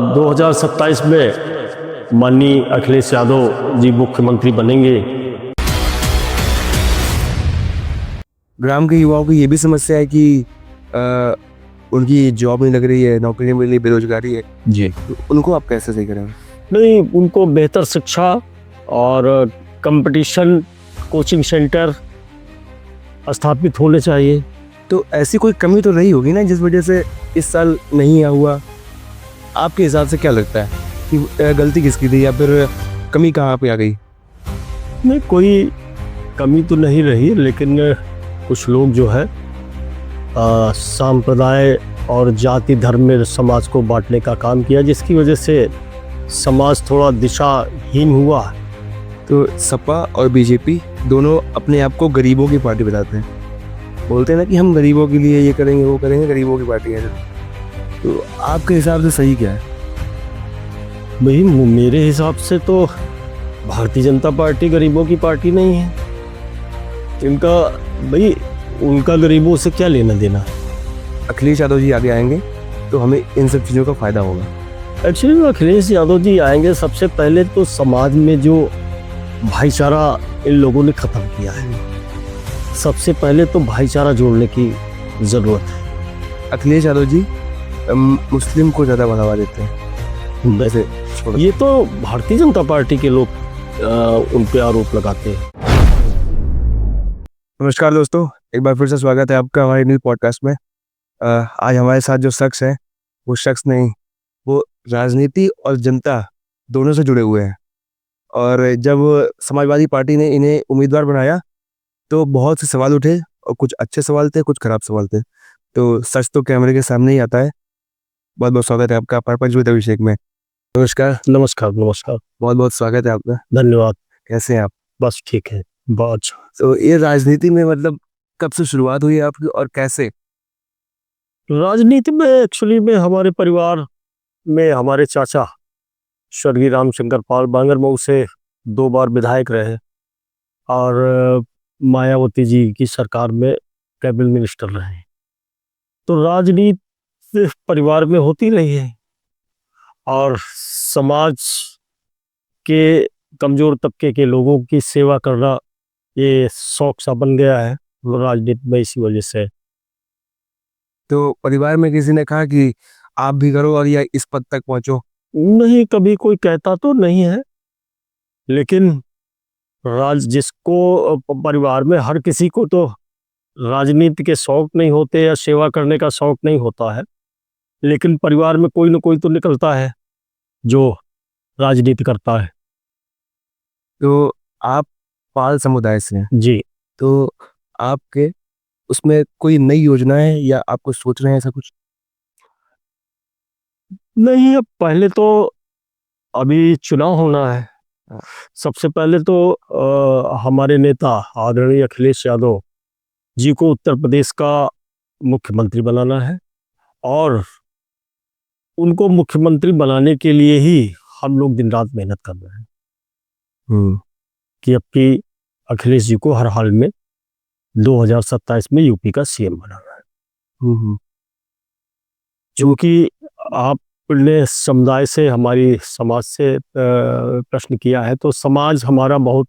2027 में माननीय अखिलेश यादव जी मुख्यमंत्री बनेंगे। ग्राम के युवाओं की ये भी समस्या है कि उनकी जॉब नहीं लग रही है, नौकरी नहीं मिल रही, बेरोजगारी है जी तो उनको आप कैसे सही करेंगे? नहीं, उनको बेहतर शिक्षा और कंपटीशन कोचिंग सेंटर स्थापित होने चाहिए। तो ऐसी कोई कमी तो रही होगी ना जिस वजह से इस साल नहीं हुआ। आपके हिसाब से क्या लगता है कि गलती किसकी थी या फिर कमी कहाँ पे आ गई? नहीं, कोई कमी तो नहीं रही, लेकिन कुछ लोग जो है सांप्रदाय और जाति धर्म में समाज को बांटने का काम किया, जिसकी वजह से समाज थोड़ा दिशाहीन हुआ। तो सपा और बीजेपी दोनों अपने आप को गरीबों की पार्टी बताते हैं, बोलते हैं ना कि हम गरीबों के लिए ये करेंगे वो करेंगे, गरीबों की पार्टी है। तो आपके हिसाब से सही क्या है? भाई मेरे हिसाब से तो भारतीय जनता पार्टी गरीबों की पार्टी नहीं है। इनका भाई उनका गरीबों से क्या लेना देना। अखिलेश यादव जी आगे आएंगे तो हमें इन सब चीज़ों का फायदा होगा। एक्चुअली अखिलेश यादव जी आएंगे, सबसे पहले तो समाज में जो भाईचारा इन लोगों ने ख़त्म किया है। सबसे पहले तो भाईचारा जोड़ने की ज़रूरत है। अखिलेश यादव जी मुस्लिम को ज़्यादा बढ़ावा देते हैं वैसे। ये तो भारतीय जनता पार्टी के लोग उन पे आरोप लगाते हैं। नमस्कार दोस्तों, एक बार फिर से स्वागत है आपका हमारे न्यू पॉडकास्ट में। आज हमारे साथ जो शख्स है वो शख्स नहीं, वो राजनीति और जनता दोनों से जुड़े हुए हैं। और जब समाजवादी पार्टी ने इन्हें उम्मीदवार बनाया तो बहुत से सवाल उठे, और कुछ अच्छे सवाल थे, कुछ खराब सवाल थे। तो सच तो कैमरे के सामने ही आता है। बहुत बहुत स्वागत है आपका परपंच विद अभिषेक में। नमस्कार। नमस्कार नमस्कार। बहुत बहुत स्वागत है आपका। धन्यवाद। कैसे हैं आप? बस ठीक है, बहुत अच्छा। तो ये राजनीति में मतलब कब से शुरुआत हुई आपकी और कैसे? राजनीति में एक्चुअली में हमारे परिवार में हमारे चाचा स्वर्गीय रामशंकर पाल बांगरमऊ से 2 बार विधायक रहे और मायावती जी की सरकार में कैबिनेट मिनिस्टर रहे। तो राजनीति परिवार में होती रही है और समाज के कमजोर तबके के लोगों की सेवा करना ये शौक सा बन गया है राजनीति में, इसी वजह से। तो परिवार में किसी ने कहा कि आप भी करो और या इस पद तक पहुंचो? नहीं, कभी कोई कहता तो नहीं है, लेकिन जिसको परिवार में हर किसी को तो राजनीति के शौक नहीं होते या सेवा करने का शौक नहीं होता है, लेकिन परिवार में कोई ना कोई तो निकलता है जो राजनीति करता है। तो आप पाल समुदाय से हैं, जी तो आपके उसमें कोई नई योजना है या आप कुछ सोच रहे हैं ऐसा कुछ? नहीं, अब पहले तो अभी चुनाव होना है। सबसे पहले तो हमारे नेता आदरणीय अखिलेश यादव जी को उत्तर प्रदेश का मुख्यमंत्री बनाना है और उनको मुख्यमंत्री बनाने के लिए ही हम लोग दिन रात मेहनत कर रहे हैं कि अब की अखिलेश जी को हर हाल में 2027 में यूपी का सीएम बनाना है। क्योंकि आपने समुदाय से, हमारी समाज से प्रश्न किया है, तो समाज हमारा बहुत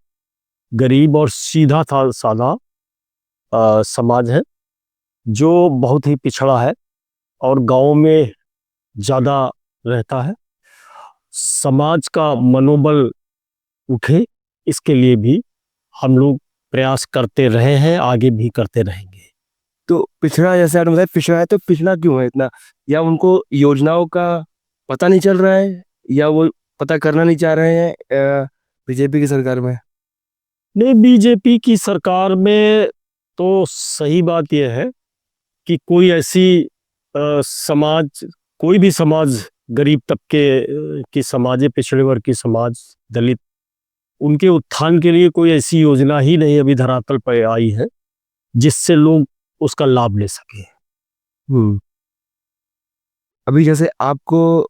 गरीब और सीधा था सादा समाज है, जो बहुत ही पिछड़ा है और गांव में ज़्यादा रहता है। समाज का मनोबल उठे, इसके लिए भी हम लोग प्रयास करते रहे हैं, आगे भी करते रहेंगे। तो पिछड़ा, जैसे आपने बताया पिछड़ा है, तो पिछड़ा क्यों है इतना? या उनको योजनाओं का पता नहीं चल रहा है या वो पता करना नहीं चाह रहे हैं बीजेपी की सरकार में? नहीं, बीजेपी की सरकार में तो सही बात यह है कि कोई ऐसी समाज, कोई भी समाज, गरीब तबके की समाज, पिछड़े वर्ग की समाज, दलित, उनके उत्थान के लिए कोई ऐसी योजना ही नहीं अभी धरातल पर आई है जिससे लोग उसका लाभ ले सके। अभी जैसे आपको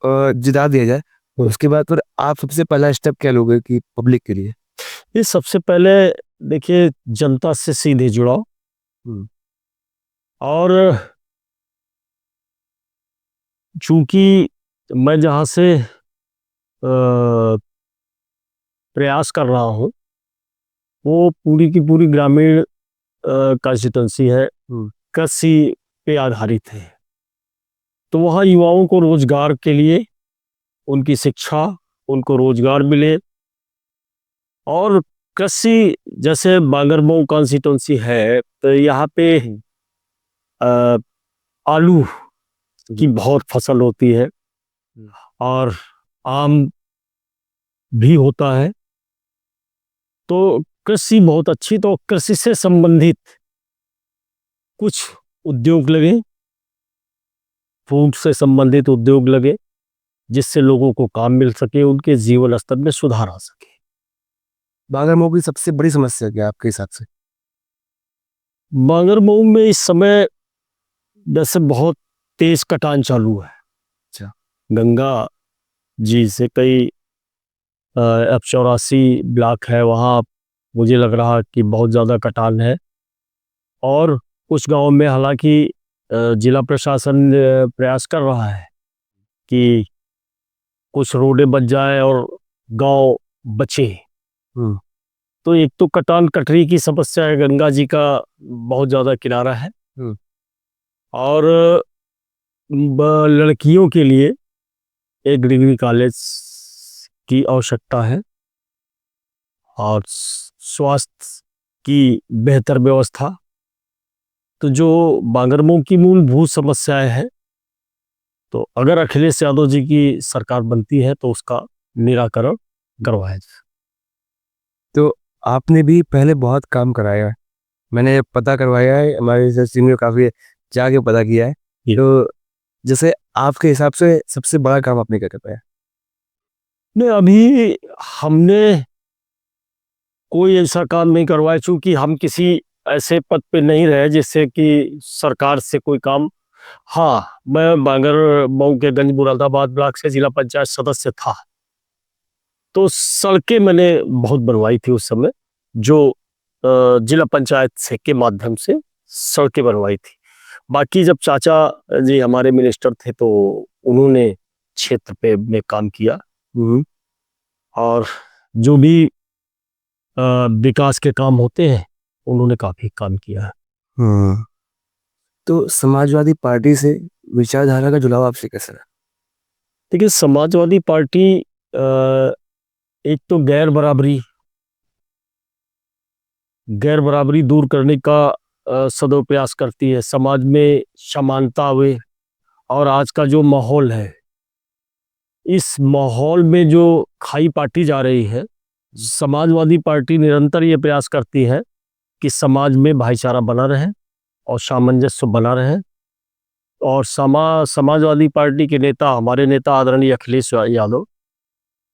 जिता दिया जाए उसके बाद फिर आप सबसे पहला स्टेप क्या लोगे कि पब्लिक के लिए? ये सबसे पहले देखिए, जनता से सीधे जुड़ाओ और चूंकि मैं जहाँ से प्रयास कर रहा हूँ वो पूरी की पूरी ग्रामीण कंस्टिट्यूंसी है, कृषि पे आधारित है। तो वहाँ युवाओं को रोजगार के लिए उनकी शिक्षा, उनको रोजगार मिले। और कृषि, जैसे बांगरमऊ कॉन्स्टिट्यूंसी है तो यहाँ पे अ, आलू की बहुत फसल होती है और आम भी होता है। तो कृषि बहुत अच्छी, तो कृषि से संबंधित कुछ उद्योग लगे, फूड से संबंधित उद्योग लगे, जिससे लोगों को काम मिल सके, उनके जीवन स्तर में सुधार आ सके। बांगरमऊ की सबसे बड़ी समस्या क्या है आपके हिसाब से? बांगरमऊ में इस समय जैसे बहुत तेज कटान चालू है। अच्छा। गंगा जी से कई F84 ब्लॉक है, वहाँ मुझे लग रहा कि बहुत ज़्यादा कटान है। और कुछ गांव में हालांकि जिला प्रशासन प्रयास कर रहा है कि कुछ रोडें बच जाए और गांव बचे। हम्म। तो एक तो कटान कटरी की समस्या है, गंगा जी का बहुत ज़्यादा किनारा है। हम्म। और लड़कियों के लिए एक डिग्री कॉलेज की आवश्यकता है और स्वास्थ्य की बेहतर व्यवस्था। तो जो बांगरमऊ की मूलभूत समस्याएं हैं, तो अगर अखिलेश यादव जी की सरकार बनती है तो उसका निराकरण करवाया जाए। तो आपने भी पहले बहुत काम कराया है, मैंने पता करवाया है, हमारे रिसर्च टीम ने काफ़ी जाके पता किया है। ये। तो जैसे आपके हिसाब से सबसे बड़ा काम आपने क्या कर पाया? नहीं, अभी हमने कोई ऐसा काम नहीं करवाया, चूंकि हम किसी ऐसे पद पे नहीं रहे जिससे कि सरकार से कोई काम। हाँ, मैं बांगरमऊ के गंज मुरादाबाद ब्लॉक से जिला पंचायत सदस्य था, तो सड़कें मैंने बहुत बनवाई थी उस समय, जो जिला पंचायत से के माध्यम से सड़कें बनवाई थी। बाकी जब चाचा जी हमारे मिनिस्टर थे तो उन्होंने क्षेत्र पे में काम किया। और जो भी विकास के काम होते हैं उन्होंने काफी काम किया है। हम्म। तो समाजवादी पार्टी से विचारधारा का जुड़ाव आपसे कैसा रहा? देखिए, समाजवादी पार्टी एक तो गैर बराबरी दूर करने का सदैव प्रयास करती है, समाज में समानता आवे। और आज का जो माहौल है, इस माहौल में जो खाई पाटी जा रही है, समाजवादी पार्टी निरंतर ये प्रयास करती है कि समाज में भाईचारा बना रहे और सामंजस्य बना रहे। और समाजवादी पार्टी के नेता, हमारे नेता आदरणीय अखिलेश यादव,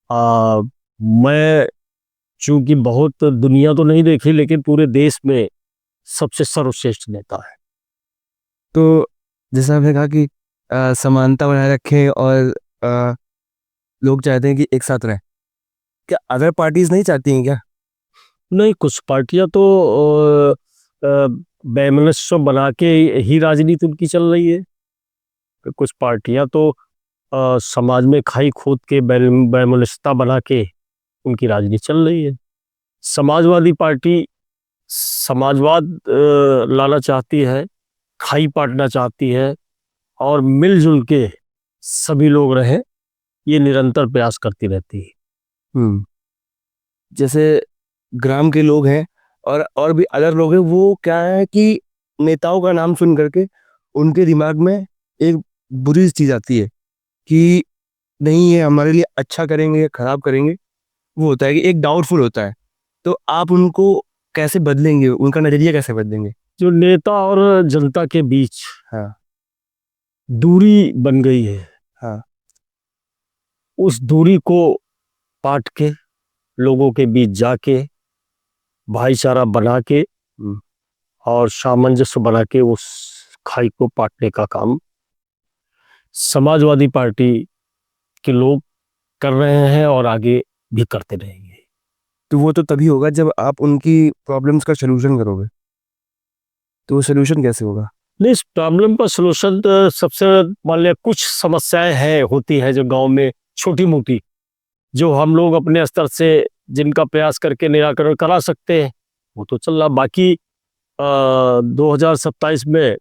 आ, मैं चूंकि बहुत दुनिया तो नहीं देखी, लेकिन पूरे देश में सबसे सर्वश्रेष्ठ नेता है। तो जैसा आपने कहा कि समानता बनाए रखें और अ, लोग चाहते हैं कि एक साथ रहें, क्या अदर पार्टीज नहीं चाहती हैं क्या? नहीं, कुछ पार्टियां तो वैमनस्य बना के ही राजनीति उनकी चल रही है। कुछ पार्टियां तो समाज में खाई खोद के वैमनस्यता बना के उनकी राजनीति चल रही है। समाजवादी पार्टी समाजवाद लाना चाहती है, खाई पाटना चाहती है और मिलजुल के सभी लोग रहें, ये निरंतर प्रयास करती रहती है। हम्म। जैसे ग्राम के लोग हैं और भी अदर लोग हैं, वो क्या है कि नेताओं का नाम सुन करके उनके दिमाग में एक बुरी चीज आती है कि नहीं ये हमारे लिए अच्छा करेंगे या खराब करेंगे। वो होता है कि एक डाउटफुल होता है। तो आप उनको कैसे बदलेंगे, उनका नजरिया कैसे बदलेंगे? जो नेता और जनता के बीच हाँ। दूरी बन गई है, हाँ। उस दूरी को पाट के लोगों के बीच जाके भाईचारा बना के हम्म। और सामंजस्य बना के उस खाई को पाटने का काम समाजवादी पार्टी के लोग कर रहे हैं और आगे भी करते रहेंगे। तो वो तो तभी होगा जब आप उनकी प्रॉब्लम्स का सलूशन करोगे। तो वो सलूशन कैसे होगा? नहीं, इस प्रॉब्लम का सलूशन तो सबसे मान लिया कुछ समस्याएं हैं होती है जो गांव में छोटी मोटी, जो हम लोग अपने स्तर से जिनका प्रयास करके निराकरण करा सकते हैं, वो तो चल रहा। बाकी 2027 में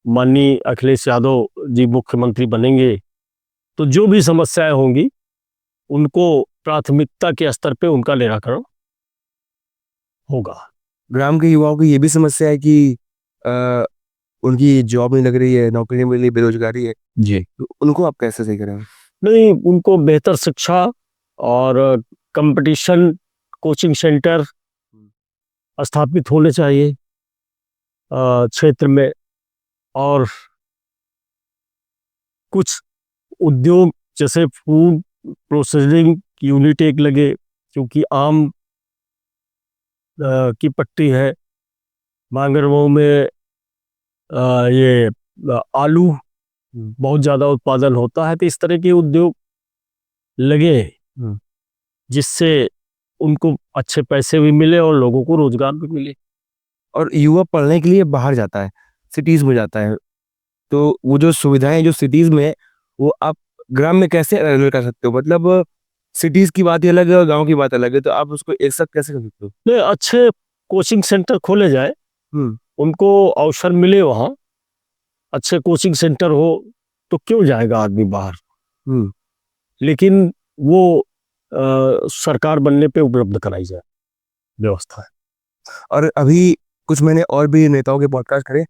माननीय अखिलेश यादव जी मुख्यमंत्री बनेंगे तो जो भी समस्याएं होंगी उनको प्राथमिकता के स्तर पे उनका निराकरण होगा। ग्राम के युवाओं की ये भी समस्या है कि उनकी जॉब नहीं लग रही है, नौकरी नहीं मिल रही, बेरोजगारी है, जी, तो उनको आप कैसे सही करेंगे? नहीं, उनको बेहतर शिक्षा और कंपटीशन कोचिंग सेंटर स्थापित होने चाहिए क्षेत्र में, और कुछ उद्योग जैसे फूड प्रोसेसिंग यूनिट एक लगे, क्योंकि आम की पट्टी है। मांगरमऊ में ये आलू बहुत ज़्यादा उत्पादन होता है, तो इस तरह के उद्योग लगे जिससे उनको अच्छे पैसे भी मिले और लोगों को रोजगार भी मिले। और युवा पढ़ने के लिए बाहर जाता है, सिटीज में जाता है, तो वो जो सुविधाएं जो सिटीज में है, वो आप ग्राम में कैसे अवेलेबल कर सकते हो? मतलब सिटीज की बात ही अलग है और गांव की बात अलग है, तो आप उसको एक साथ कैसे कर सकते हो? नहीं, अच्छे कोचिंग सेंटर खोले जाए, हम्म उनको अवसर मिले, वहाँ अच्छे कोचिंग सेंटर हो तो क्यों जाएगा आदमी बाहर। हम्म लेकिन वो सरकार बनने पे उपलब्ध कराई जाए व्यवस्था है। और अभी कुछ मैंने और भी नेताओं के पॉडकास्ट करे,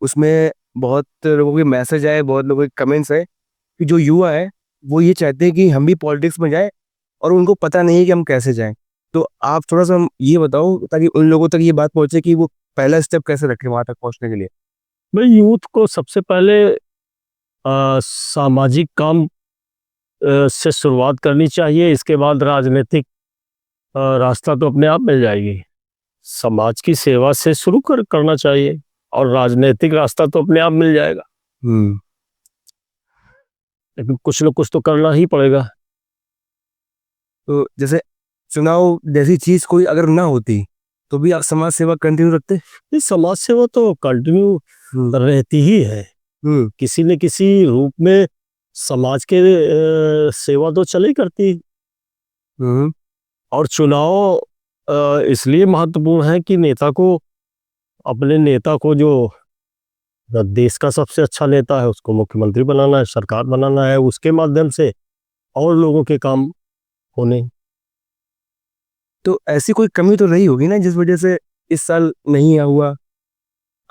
उसमें बहुत लोगों के मैसेज आए, बहुत लोगों के कमेंट्स आए कि जो युवा है वो ये चाहते हैं कि हम भी पॉलिटिक्स में जाएं, और उनको पता नहीं है कि हम कैसे जाएं। तो आप थोड़ा सा ये बताओ ताकि उन लोगों तक ये बात पहुंचे कि वो पहला स्टेप कैसे रखें वहां तक पहुंचने के लिए। मैं यूथ को सबसे पहले सामाजिक काम से शुरुआत करनी चाहिए, इसके बाद राजनीतिक रास्ता तो अपने आप मिल जाएगी। समाज की सेवा से शुरू करना चाहिए और राजनीतिक रास्ता तो अपने आप मिल जाएगा, हम्म लेकिन कुछ न कुछ तो करना ही पड़ेगा। तो जैसे चुनाव जैसी चीज कोई अगर ना होती तो भी आप समाज सेवा कंटिन्यू रखते? इस समाज सेवा तो कंटिन्यू रहती ही है, किसी न किसी रूप में समाज के सेवा तो चले ही करती। और चुनाव इसलिए महत्वपूर्ण है कि नेता को, अपने नेता को, जो देश का सबसे अच्छा नेता है उसको मुख्यमंत्री बनाना है, सरकार बनाना है, उसके माध्यम से और लोगों के काम होने। तो ऐसी कोई कमी तो रही होगी ना जिस वजह से इस साल नहीं हुआ?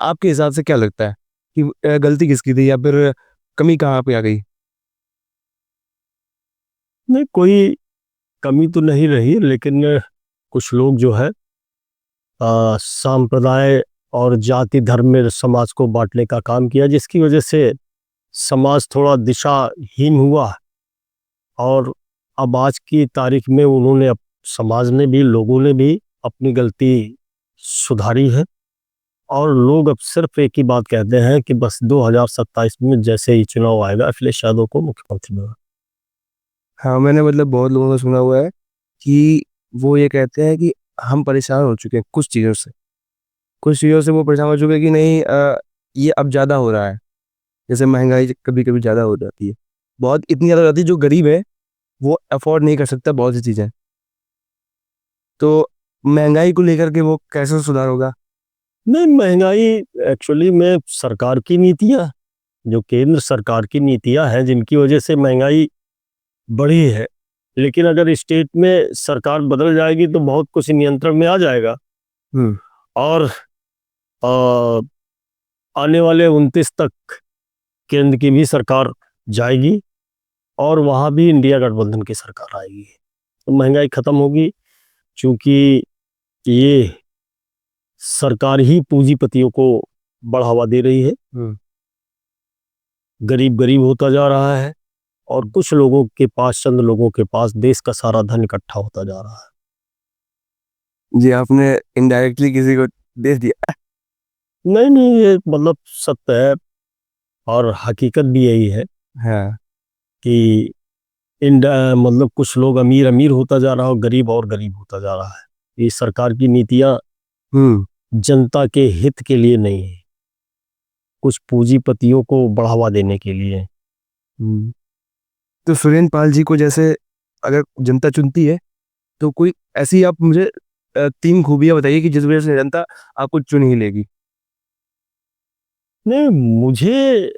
आपके हिसाब से क्या लगता है कि गलती किसकी थी या फिर कमी कहाँ पे आ गई? नहीं, कोई कमी तो नहीं रही, लेकिन कुछ लोग जो है सांप्रदाय और जाति धर्म में समाज को बांटने का काम किया, जिसकी वजह से समाज थोड़ा दिशाहीन हुआ। और अब आज की तारीख में उन्होंने, समाज ने भी, लोगों ने भी अपनी गलती सुधारी है, और लोग अब सिर्फ एक ही बात कहते हैं कि बस 2027 में जैसे ही चुनाव आएगा अखिलेश यादव को मुख्यमंत्री बनाना। हाँ, मैंने मतलब बहुत लोगों का सुना हुआ है कि वो ये कहते हैं कि हम परेशान हो चुके हैं कुछ चीज़ों से वो परेशान हो चुके हैं कि नहीं, ये अब ज़्यादा हो रहा है। जैसे महंगाई कभी कभी ज़्यादा हो जाती है, बहुत इतनी ज़्यादा हो जाती है, जो गरीब है वो अफोर्ड नहीं कर सकता बहुत सी चीज़ें। तो महंगाई को लेकर के वो कैसे सुधार होगा? नहीं, महंगाई एक्चुअली में सरकार की नीतियाँ, जो केंद्र सरकार की नीतियाँ हैं जिनकी वजह से महंगाई बढ़ी है। लेकिन अगर स्टेट में सरकार बदल जाएगी तो बहुत कुछ नियंत्रण में आ जाएगा, हम्म और आने वाले 29 तक केंद्र की भी सरकार जाएगी और वहाँ भी इंडिया गठबंधन की सरकार आएगी, तो महंगाई खत्म होगी। क्योंकि ये सरकार ही पूंजीपतियों को बढ़ावा दे रही है, हम्म गरीब गरीब होता जा रहा है, और कुछ लोगों के पास, चंद लोगों के पास देश का सारा धन इकट्ठा होता जा रहा है। जी, आपने इनडायरेक्टली किसी को दे दिया। नहीं नहीं, ये मतलब सत्य है और हकीकत भी यही है हाँ। कि मतलब कुछ लोग अमीर अमीर होता जा रहा है और गरीब होता जा रहा है। ये सरकार की नीतियां हम्म जनता के हित के लिए नहीं है। कुछ पूंजीपतियों को बढ़ावा देने के लिए। तो सुरेंद्र पाल जी को जैसे अगर जनता चुनती है तो कोई ऐसी आप मुझे 3 खूबियां बताइए कि जिस वजह से जनता आपको चुन ही लेगी। नहीं, मुझे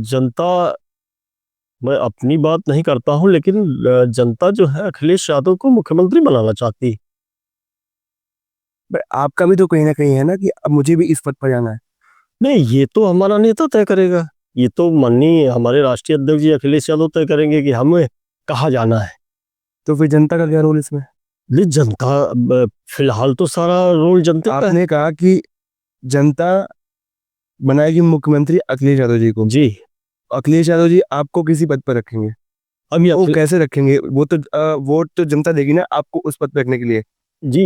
जनता, मैं अपनी बात नहीं करता हूं, लेकिन जनता जो है अखिलेश यादव को मुख्यमंत्री बनाना चाहती है। आपका भी तो कहीं ना कहीं है ना कि अब मुझे भी इस पद पर जाना है। नहीं, ये तो हमारा नेता तय करेगा। ये तो माननीय हमारे राष्ट्रीय अध्यक्ष जी अखिलेश यादव तय करेंगे कि हमें कहाँ जाना है। तो फिर जनता का क्या रोल इसमें? जनता, फिलहाल तो सारा रोल जनता का है। आपने कहा कि जनता बनाएगी मुख्यमंत्री अखिलेश यादव जी को। जी। अखिलेश यादव जी आपको किसी पद पर रखेंगे, अब ये वो कैसे रखेंगे? वो तो वोट तो जनता देगी ना आपको उस पद पर रखने के लिए। जी,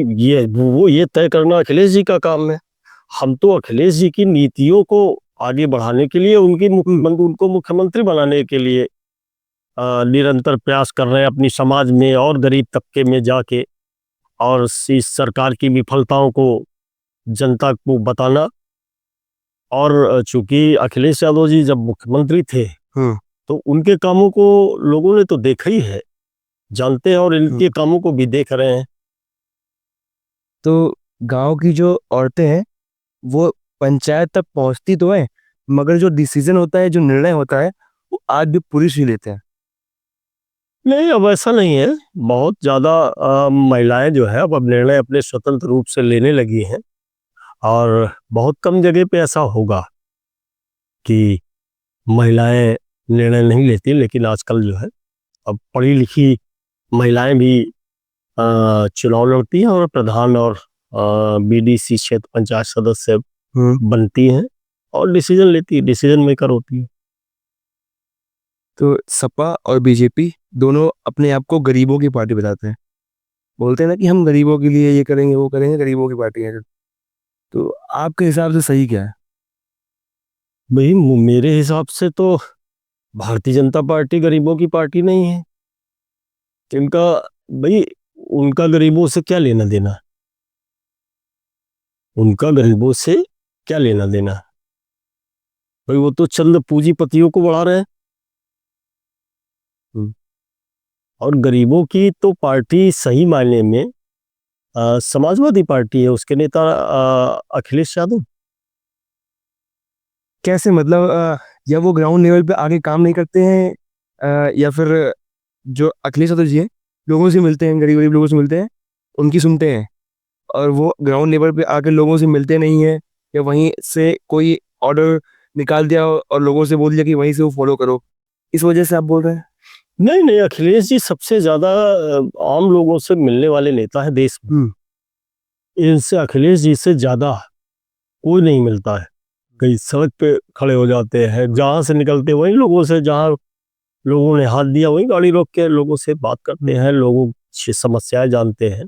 ये तय करना अखिलेश जी का काम है। हम तो अखिलेश जी की नीतियों को आगे बढ़ाने के लिए, उनको मुख्यमंत्री बनाने के लिए निरंतर प्रयास कर रहे हैं, अपनी समाज में और गरीब तबके में जाके, और इस सरकार की विफलताओं को जनता को बताना। और चूंकि अखिलेश यादव जी जब मुख्यमंत्री थे तो उनके कामों को लोगों ने तो देखा ही है, जानते हैं, और इनके कामों को भी देख रहे हैं। तो गांव की जो औरतें हैं वो पंचायत तक पहुंचती तो है, मगर जो डिसीजन होता है, जो निर्णय होता है, वो आज भी पुरुष ही लेते हैं। नहीं, अब ऐसा नहीं है। बहुत ज़्यादा महिलाएं जो है अब निर्णय अपने स्वतंत्र रूप से लेने लगी हैं, और बहुत कम जगह पे ऐसा होगा कि महिलाएं निर्णय नहीं लेती। लेकिन आजकल जो है अब पढ़ी लिखी महिलाएं भी चुनाव लड़ती हैं, और प्रधान और बीडीसी क्षेत्र पंचायत सदस्य बनती हैं, और डिसीजन मेकर होती है। तो सपा और बीजेपी दोनों अपने आप को गरीबों की पार्टी बताते हैं, बोलते हैं ना कि हम गरीबों के लिए ये करेंगे वो करेंगे, गरीबों की पार्टी है। तो आपके हिसाब से सही क्या है? भाई, मेरे हिसाब से तो भारतीय जनता पार्टी गरीबों की पार्टी नहीं है। इनका, भाई, उनका गरीबों से क्या लेना देना? उनका गरीबों से क्या लेना देना? भाई, वो तो चंद पूंजीपतियों को बढ़ा रहे हैं। और गरीबों की तो पार्टी सही मायने में समाजवादी पार्टी है, उसके नेता अखिलेश यादव। कैसे मतलब या वो ग्राउंड लेवल पे आगे काम नहीं करते हैं, या फिर जो अखिलेश यादव जी हैं लोगों से मिलते हैं, गरीब गरीब लोगों से मिलते हैं, उनकी सुनते हैं, और वो ग्राउंड लेवल पे आके लोगों से मिलते नहीं है, या वहीं से कोई ऑर्डर निकाल दिया और लोगों से बोल दिया कि वहीं से वो फॉलो करो, इस वजह से आप बोल रहे हैं? नहीं नहीं, अखिलेश जी सबसे ज्यादा आम लोगों से मिलने वाले नेता है देश में। इनसे अखिलेश जी से ज्यादा कोई नहीं मिलता है। कहीं सड़क पे खड़े हो जाते हैं, जहां से निकलते वहीं लोगों से, जहां लोगों ने हाथ दिया वहीं गाड़ी रोक के लोगों से बात करते हैं, लोगों की समस्याएं जानते हैं।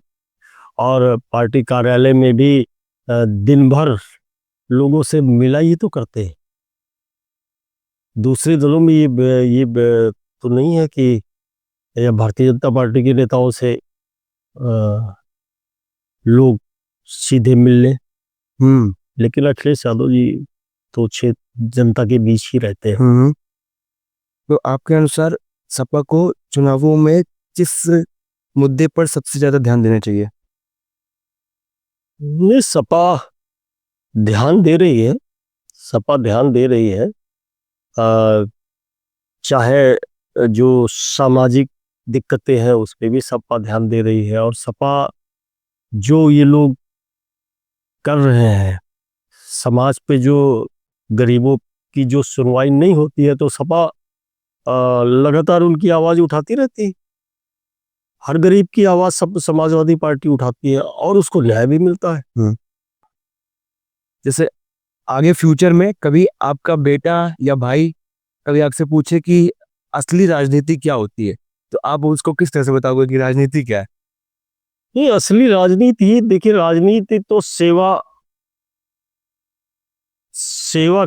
और पार्टी कार्यालय में भी दिन भर लोगों से मिला ही तो करते हैं। दूसरे दलों में तो नहीं है कि या भारतीय जनता पार्टी के नेताओं से लोग सीधे मिल लें। लेकिन अखिलेश यादव जी तो क्षेत्र जनता के बीच ही रहते हैं। तो आपके अनुसार सपा को चुनावों में किस मुद्दे पर सबसे ज्यादा ध्यान देना चाहिए? ये सपा ध्यान दे रही है। सपा ध्यान दे रही है, चाहे जो सामाजिक दिक्कतें हैं उस पर भी सपा ध्यान दे रही है। और सपा जो ये लोग कर रहे हैं, समाज पे जो गरीबों की जो सुनवाई नहीं होती है, तो सपा लगातार उनकी आवाज उठाती रहती है। हर गरीब की आवाज सब समाजवादी पार्टी उठाती है, और उसको न्याय भी मिलता है। जैसे आगे फ्यूचर में कभी आपका बेटा या भाई कभी आपसे पूछे कि असली राजनीति क्या होती है, तो आप उसको किस तरह से बताओगे कि राजनीति क्या है? ये असली राजनीति, देखिए, राजनीति तो सेवा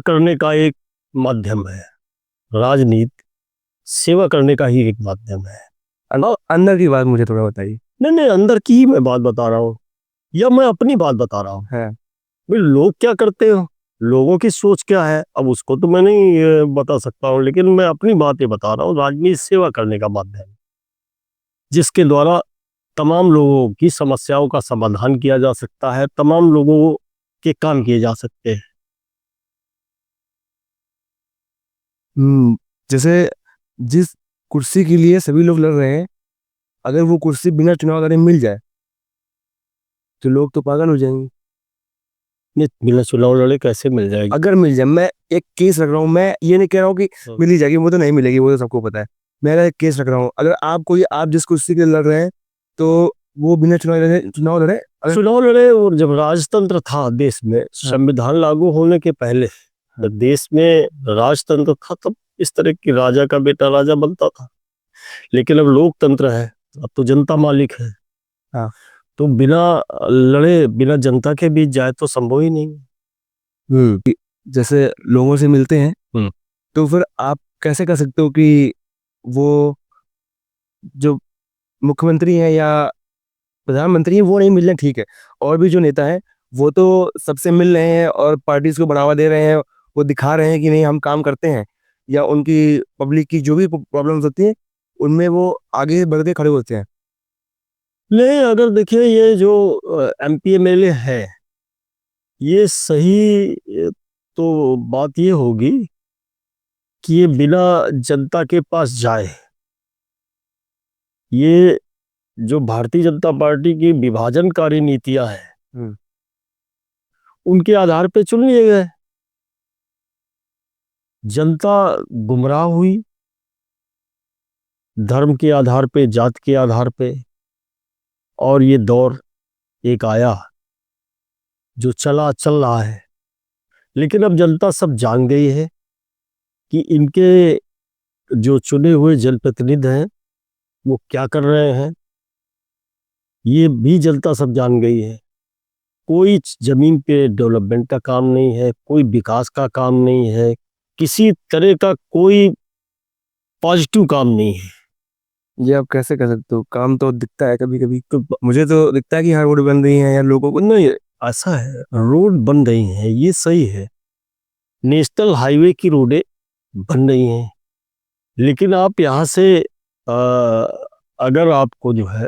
करने का एक माध्यम है। राजनीति सेवा करने का ही एक माध्यम है। अंदर की बात मुझे थोड़ा बताइए। नहीं नहीं, अंदर की ही मैं बात बता रहा हूँ, या मैं अपनी बात बता रहा हूँ। है भाई, लोग क्या करते हो, लोगों की सोच क्या है अब उसको तो मैं नहीं बता सकता हूँ, लेकिन मैं अपनी बातें बता रहा हूँ। राजनीति सेवा करने का माध्यम है, जिसके द्वारा तमाम लोगों की समस्याओं का समाधान किया जा सकता है, तमाम लोगों के काम किए जा सकते हैं। जैसे जिस कुर्सी के लिए सभी लोग लड़ रहे हैं, अगर वो कुर्सी बिना चुनाव लड़े मिल जाए तो लोग तो पागल हो जाएंगे। नहीं, बिना चुनाव लड़े कैसे मिल जाएगी? अगर मिल जाए, मैं एक केस रख रहा हूँ, मैं ये नहीं कह रहा हूँ कि मिल ही जाएगी, वो तो नहीं मिलेगी, वो तो सबको पता है। मैं अगर एक केस रख रहा हूँ, अगर आप जिस कुर्सी के लिए लड़ रहे हैं तो वो बिना चुनाव लड़े चुनाव लड़े। और जब राजतंत्र था देश में, संविधान लागू होने के पहले जब देश में राजतंत्र था, तब इस तरह की राजा का बेटा राजा बनता था। लेकिन अब लोकतंत्र है, अब तो जनता मालिक है। हाँ। तो बिना लड़े, बिना जनता के बीच जाए तो संभव ही नहीं। जैसे लोगों से मिलते हैं तो फिर आप कैसे कर सकते हो कि वो जो मुख्यमंत्री हैं या प्रधानमंत्री हैं वो नहीं मिल रहे, ठीक है, और भी जो नेता हैं वो तो सबसे मिल रहे हैं और पार्टीज को बढ़ावा दे रहे हैं, वो दिखा रहे हैं कि नहीं हम काम करते हैं, या उनकी पब्लिक की जो भी प्रॉब्लम्स होती हैं उनमें वो आगे बढ़ के खड़े होते हैं। नहीं, अगर देखिए ये जो एमपी एमएलए है, ये सही तो बात ये होगी कि ये बिना जनता के पास जाए। ये जो भारतीय जनता पार्टी की विभाजनकारी नीतियां हैं, उनके आधार पे चुन लिए गए। जनता गुमराह हुई, धर्म के आधार पे, जात के आधार पे, और ये दौर एक आया जो चल रहा है। लेकिन अब जनता सब जान गई है कि इनके जो चुने हुए जनप्रतिनिधि हैं वो क्या कर रहे हैं। ये भी जनता सब जान गई है। कोई जमीन पे डेवलपमेंट का काम नहीं है, कोई विकास का काम नहीं है, किसी तरह का कोई पॉजिटिव काम नहीं है। ये आप कैसे कर सकते हो? काम तो दिखता है कभी कभी, तो मुझे तो दिखता है कि हर रोड बन रही है या लोगों को। नहीं, ऐसा है, रोड बन रही हैं, ये सही है, नेशनल हाईवे की रोडें बन रही हैं। लेकिन आप यहाँ से अगर आपको जो है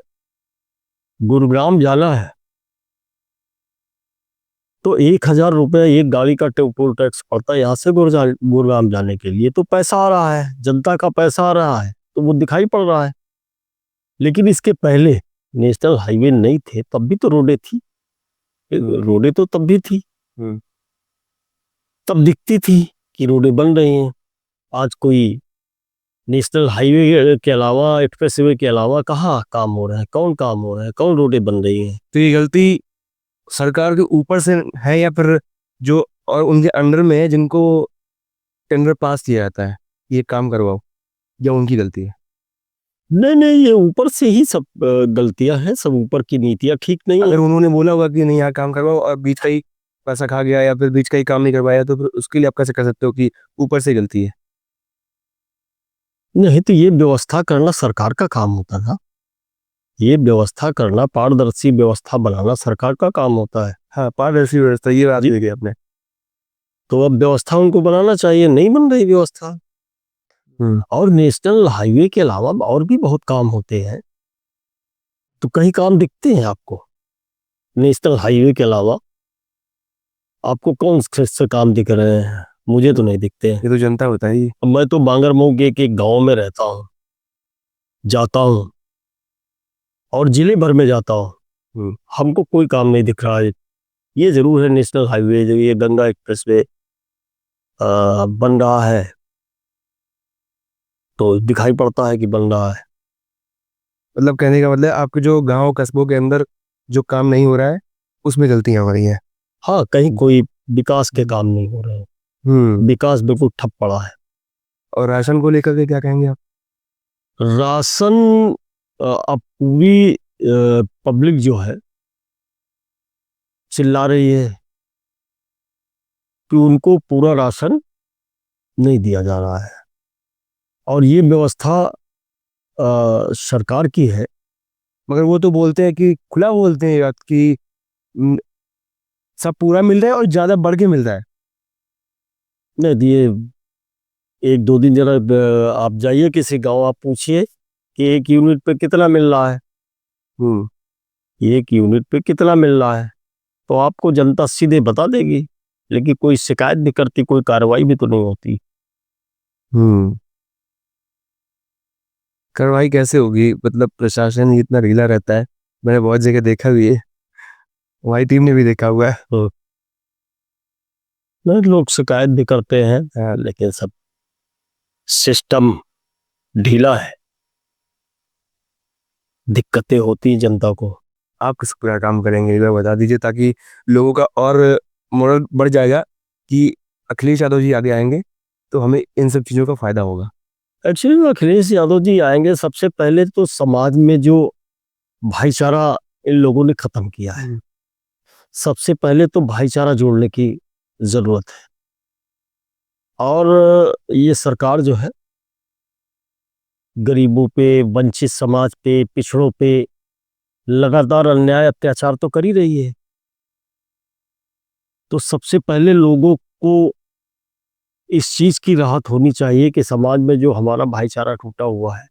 गुरुग्राम जाना है तो 1,000 रुपये एक गाड़ी का टोल टैक्स पड़ता है यहाँ से गुरुग्राम जाने के लिए। तो पैसा आ रहा है, जनता का पैसा आ रहा है, तो वो दिखाई पड़ रहा है। लेकिन इसके पहले नेशनल हाईवे नहीं थे, तब भी तो रोडें थी, रोडें तो तब भी थी, तब दिखती थी कि रोडें बन रही हैं। आज कोई नेशनल हाईवे के अलावा, एक्सप्रेसवे के अलावा कहाँ काम हो रहा है, कौन काम हो रहा है, कौन रोडें बन रही हैं? तो ये गलती सरकार के ऊपर से है या फिर जो और उनके अंडर में है जिनको टेंडर पास किया जाता है ये काम करवाओ, या उनकी गलती है? नहीं नहीं, ये ऊपर से ही सब गलतियां हैं, सब ऊपर की नीतियां ठीक नहीं है। अगर उन्होंने बोला होगा कि नहीं यहाँ काम करवाओ और बीच का ही पैसा खा गया या फिर बीच का ही काम नहीं करवाया, तो फिर उसके लिए आप कैसे कर सकते हो कि ऊपर से गलती है? नहीं, तो ये व्यवस्था करना सरकार का काम होता ना, ये व्यवस्था करना, पारदर्शी व्यवस्था बनाना सरकार का काम होता है। हाँ, पारदर्शी व्यवस्था, ये बात देखी आपने। तो अब व्यवस्था उनको बनाना चाहिए, नहीं बन रही व्यवस्था। और नेशनल हाईवे के अलावा और भी बहुत काम होते हैं, तो कहीं काम दिखते हैं आपको नेशनल हाईवे के अलावा? आपको कौन से काम दिख रहे हैं? मुझे तो नहीं दिखते हैं। ये तो जनता होता है ये। अब मैं तो बांगरमऊ के एक गांव में रहता हूँ, जाता हूँ और जिले भर में जाता हूँ, हमको कोई काम नहीं दिख रहा है। ये जरूर है, नेशनल हाईवे जो ये गंगा एक्सप्रेसवे बन रहा है तो दिखाई पड़ता है कि बन रहा है। मतलब कहने का मतलब आपके जो गांव कस्बों के अंदर जो काम नहीं हो रहा है उसमें गलतियां हो रही हैं। हाँ, कहीं कोई विकास के काम नहीं हो रहे हैं, विकास बिल्कुल ठप पड़ा है। और राशन को लेकर के क्या कहेंगे आप? राशन, अब पूरी पब्लिक जो है चिल्ला रही है कि उनको पूरा राशन नहीं दिया जा रहा है, और ये व्यवस्था सरकार की है। मगर वो तो बोलते हैं कि खुला बोलते हैं ये बात कि सब पूरा मिल रहा है और ज्यादा बढ़ के मिल रहा है। नहीं दिए। एक दो दिन जरा आप जाइए किसी गांव, आप पूछिए कि एक यूनिट पे कितना मिल रहा है, एक यूनिट पे कितना मिल रहा है, तो आपको जनता सीधे बता देगी। लेकिन कोई शिकायत नहीं करती, कोई कार्रवाई भी तो नहीं होती। कार्रवाई कैसे होगी? मतलब प्रशासन ही इतना ढीला रहता है, मैंने बहुत जगह देखा भी है, हमारी टीम ने भी देखा हुआ है। तो नहीं, लोग शिकायत भी करते हैं, लेकिन सब सिस्टम ढीला है, दिक्कतें होती हैं जनता को। आप किस पूरा काम करेंगे एक बार बता दीजिए, ताकि लोगों का और मोरल बढ़ जाएगा कि अखिलेश यादव जी आगे आएंगे तो हमें इन सब चीज़ों का फायदा होगा। एक्चुअली अखिलेश यादव जी आएंगे, सबसे पहले तो समाज में जो भाईचारा इन लोगों ने खत्म किया है, सबसे पहले तो भाईचारा जोड़ने की जरूरत है। और ये सरकार जो है गरीबों पे, वंचित समाज पे, पिछड़ों पे लगातार अन्याय अत्याचार तो कर ही रही है। तो सबसे पहले लोगों को इस चीज की राहत होनी चाहिए कि समाज में जो हमारा भाईचारा टूटा हुआ है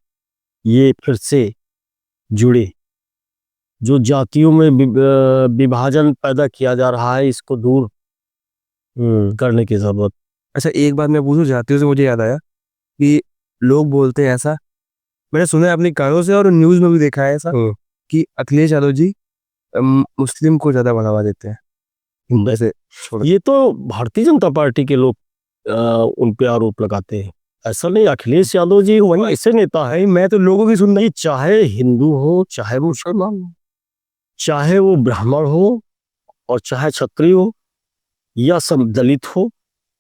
ये फिर से जुड़े। जो जातियों में विभाजन पैदा किया जा रहा है, इसको दूर करने की जरूरत। अच्छा, एक बात मैं पूछूं जातियों से, मुझे याद आया कि लोग बोलते हैं ऐसा, मैंने सुना है अपनी कानों से और न्यूज़ में भी देखा है ऐसा, कि अखिलेश यादव जी मुस्लिम को ज़्यादा बढ़ावा देते हैं। वैसे ये तो भारतीय जनता पार्टी के लोग उन पे आरोप लगाते हैं, ऐसा नहीं। अखिलेश यादव जी वही ऐसे नेता है, मैं तो लोगों की सुन नहीं, चाहे हिंदू हो, चाहे वो मुसलमान हो, चाहे वो ब्राह्मण हो और चाहे क्षत्रिय हो, या सब दलित हो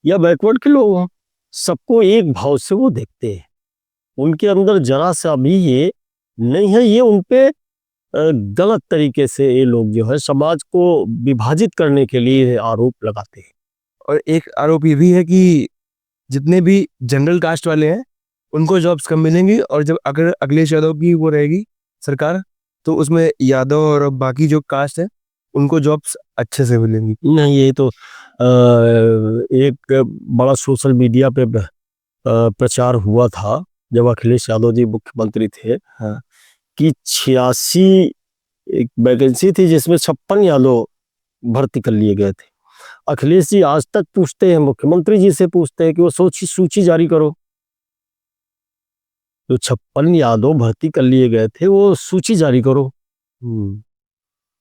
या बैकवर्ड के लोग हो, सबको एक भाव से वो देखते हैं। उनके अंदर जरा सा भी ये नहीं है, ये उनपे गलत तरीके से ये लोग जो है समाज को विभाजित करने के लिए आरोप लगाते हैं। और एक आरोप ये भी है कि जितने भी जनरल कास्ट वाले हैं उनको जॉब्स कम मिलेंगी, और जब अगर अखिलेश यादव की वो रहेगी सरकार तो उसमें यादव और बाकी जो कास्ट है उनको जॉब्स अच्छे से मिलेंगी। नहीं, ये तो एक बड़ा सोशल मीडिया पे प्रचार हुआ था जब अखिलेश यादव जी मुख्यमंत्री थे। हाँ। कि 86 एक वैकेंसी थी जिसमें 56 यादव भर्ती कर लिए गए थे। अखिलेश जी आज तक पूछते हैं, मुख्यमंत्री जी से पूछते हैं कि वो सूची जारी करो। तो 56 यादव भर्ती कर लिए गए थे, वो सूची जारी करो।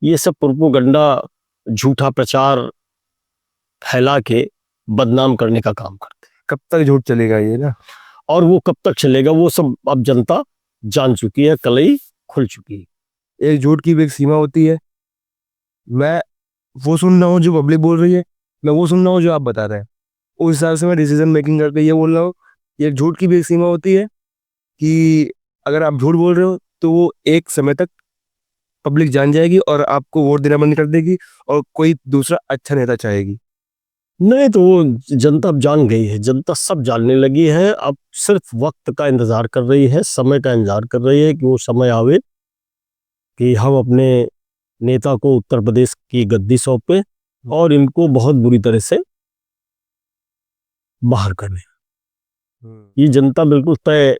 ये सब प्रोपोगंडा, झूठा प्रचार फैला के बदनाम करने का काम करते हैं। कब तक झूठ चलेगा ये ना? और वो कब तक चलेगा वो सब अब जनता जान चुकी है, कलई खुल चुकी है। एक झूठ की भी एक सीमा होती है। मैं वो सुन रहा हूँ जो पब्लिक बोल रही है, मैं वो सुन रहा हूँ जो आप बता रहे हैं, उस हिसाब से मैं डिसीजन मेकिंग करके ये बोल रहा हूँ। एक झूठ की भी एक सीमा होती है कि अगर आप झूठ बोल रहे हो तो वो एक समय तक पब्लिक जान जाएगी और आपको वोट देना बंद कर देगी और कोई दूसरा अच्छा नेता चाहेगी। नहीं तो वो जनता अब जान गई है, जनता सब जानने लगी है। अब सिर्फ वक्त का इंतजार कर रही है, समय का इंतजार कर रही है कि वो समय आवे कि हम अपने नेता को उत्तर प्रदेश की गद्दी सौंपे और इनको बहुत बुरी तरह से बाहर करें। ये जनता बिल्कुल तय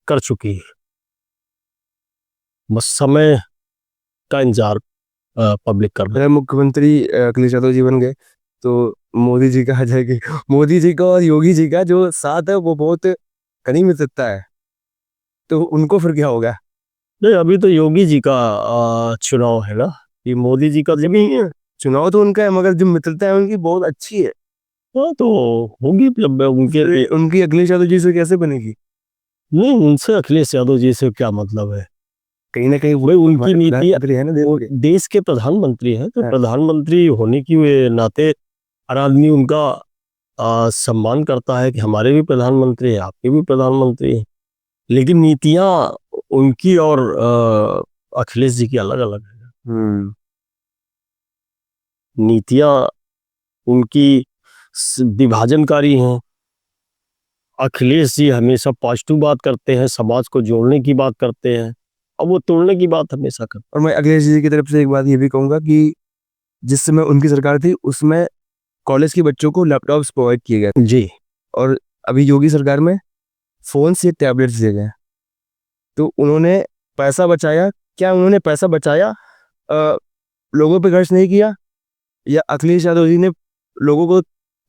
कर चुकी है, बस समय का इंतजार पब्लिक कर रही है। अगर मुख्यमंत्री अखिलेश यादव जी बन गए तो मोदी जी का आ जाएगी। मोदी जी का और योगी जी का जो साथ है वो बहुत करीब में सकता है, तो उनको फिर क्या होगा? नहीं, अभी तो योगी जी का चुनाव है ना, ये मोदी जी का जब नहीं है। चुनाव तो उनका है मगर जो मित्रता है उनकी बहुत अच्छी है। हाँ तो होगी, जब उनके उनकी अखिलेश यादव जी से कैसे बनेगी? नहीं, उनसे अखिलेश यादव जी से क्या मतलब है? कहीं ना कहीं भाई उनकी नीति, है ना वो देश के प्रधानमंत्री हैं, तो प्रधानमंत्री होने की वे नाते हर आदमी उनका सम्मान करता है कि हमारे भी प्रधानमंत्री हैं, आपके भी प्रधानमंत्री हैं। लेकिन नीतियां उनकी और अखिलेश जी की अलग अलग है। नीतियां उनकी विभाजनकारी हैं। अखिलेश जी हमेशा पॉजिटिव बात करते हैं, समाज को जोड़ने की बात करते हैं, और वो तोड़ने की बात हमेशा करते हैं। और मैं अखिलेश जी की तरफ से एक बात ये भी कहूँगा कि जिस समय उनकी सरकार थी उसमें कॉलेज के बच्चों को लैपटॉप्स प्रोवाइड किए गए। जी। और अभी योगी सरकार में फ़ोन से टैबलेट्स दिए गए हैं। तो उन्होंने पैसा बचाया, क्या उन्होंने पैसा बचाया, लोगों पे खर्च नहीं किया, या अखिलेश यादव जी ने लोगों को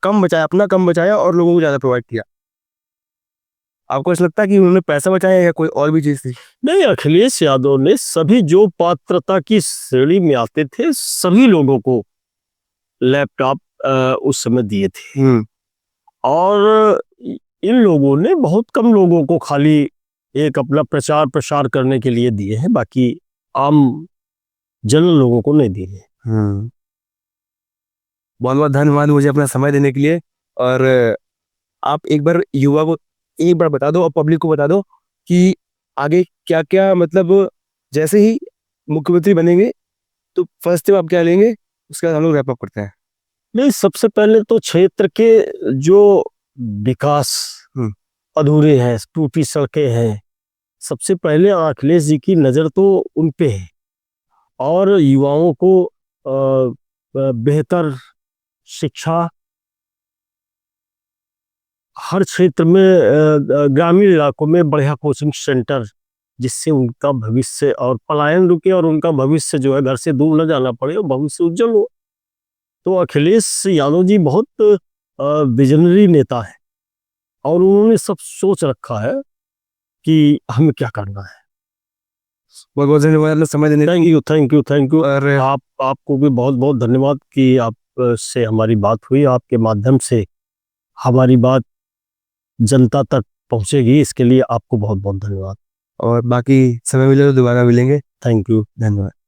कम बचाया, अपना कम बचाया और लोगों को ज़्यादा प्रोवाइड किया? आपको ऐसा लगता है कि उन्होंने पैसा बचाया या कोई और भी चीज़ थी? नहीं, अखिलेश यादव ने सभी जो पात्रता की श्रेणी में आते थे सभी लोगों को लैपटॉप उस समय दिए थे। और इन लोगों ने बहुत कम लोगों को खाली एक अपना प्रचार प्रसार करने के लिए दिए हैं, बाकी आम जनरल लोगों को नहीं दिए हैं। बहुत बहुत धन्यवाद मुझे अपना समय देने के लिए। और आप एक बार युवा को एक बार बता दो और पब्लिक को बता दो कि आगे क्या क्या, मतलब जैसे ही मुख्यमंत्री बनेंगे तो फर्स्ट स्टेप आप क्या लेंगे, उसके बाद हम लोग रैप अप करते हैं। नहीं, सबसे पहले तो क्षेत्र के जो विकास अधूरे हैं, टूटी सड़कें हैं, सबसे पहले अखिलेश जी की नज़र तो उन पे है। और युवाओं को बेहतर शिक्षा, हर क्षेत्र में ग्रामीण इलाकों में बढ़िया कोचिंग सेंटर, जिससे उनका भविष्य और पलायन रुके और उनका भविष्य जो है घर से दूर न जाना पड़े और भविष्य उज्जवल हो। तो अखिलेश यादव जी बहुत विजनरी नेता है और उन्होंने सब सोच रखा है कि हमें क्या करना है। बहुत बहुत धन्यवाद समय देने। Thank you, thank you, thank you. और आपको भी बहुत बहुत धन्यवाद कि आप से हमारी बात हुई, आपके माध्यम से हमारी बात जनता तक पहुंचेगी, इसके लिए आपको बहुत बहुत धन्यवाद। और बाकी समय मिले तो दोबारा मिलेंगे। Thank you. धन्यवाद।